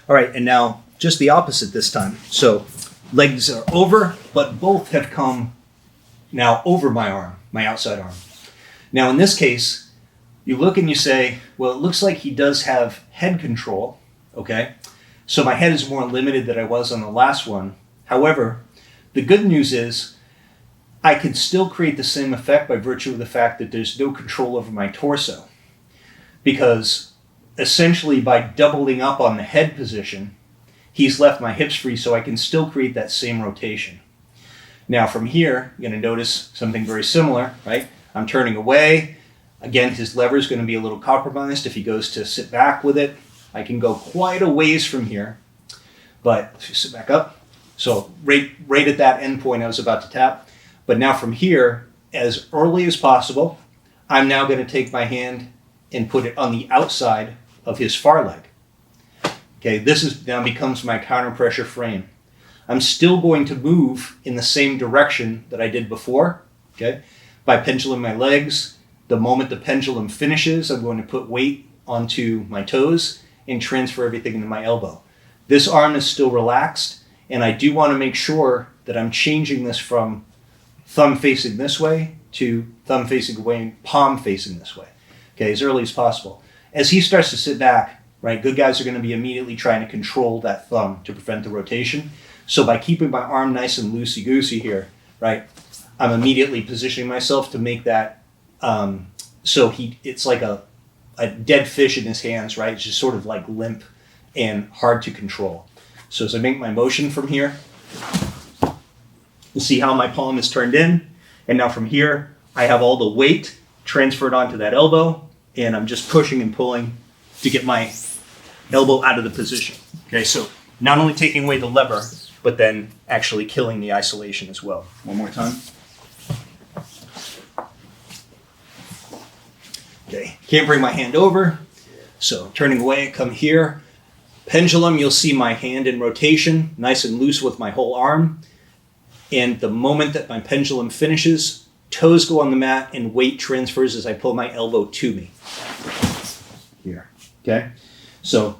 All right, and now just the opposite this time. So legs are over, but both have come now over my arm, my outside arm. Now in this case, you look and you say, well, it looks like he does have head control, okay? So my head is more limited than I was on the last one. However, the good news is I could still create the same effect by virtue of the fact that there's no control over my torso. Because essentially by doubling up on the head position, he's left my hips free so I can still create that same rotation. Now from here, you're going to notice something very similar, right? I'm turning away. Again, his lever is going to be a little compromised. If he goes to sit back with it, I can go quite a ways from here. But if you sit back up, so right at that end point I was about to tap. But now from here, as early as possible, I'm now going to take my hand and put it on the outside of his far leg. Okay, this now becomes my counter pressure frame. I'm still going to move in the same direction that I did before, okay, by pendulum my legs. The moment the pendulum finishes, I'm going to put weight onto my toes and transfer everything into my elbow. This arm is still relaxed, and I do want to make sure that I'm changing this from thumb facing this way to thumb facing away and palm facing this way, okay, as early as possible. As he starts to sit back, right, good guys are going to be immediately trying to control that thumb to prevent the rotation. So by keeping my arm nice and loosey-goosey here, right, I'm immediately positioning myself to make that so it's like a dead fish in his hands, right? It's just sort of like limp and hard to control. So as I make my motion from here, you'll see how my palm is turned in. And now from here, I have all the weight transferred onto that elbow, and I'm just pushing and pulling to get my elbow out of the position. Okay, so not only taking away the lever, but then actually killing the isolation as well. One more time. Okay, can't bring my hand over, so turning away, come here. Pendulum, you'll see my hand in rotation, nice and loose with my whole arm. And the moment that my pendulum finishes, toes go on the mat and weight transfers as I pull my elbow to me. Here, okay? So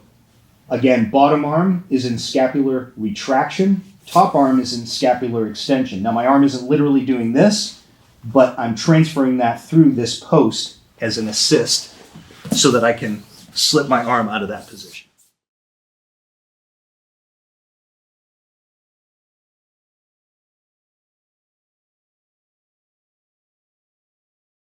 again, bottom arm is in scapular retraction, top arm is in scapular extension. Now my arm isn't literally doing this, but I'm transferring that through this post as an assist so that I can slip my arm out of that position.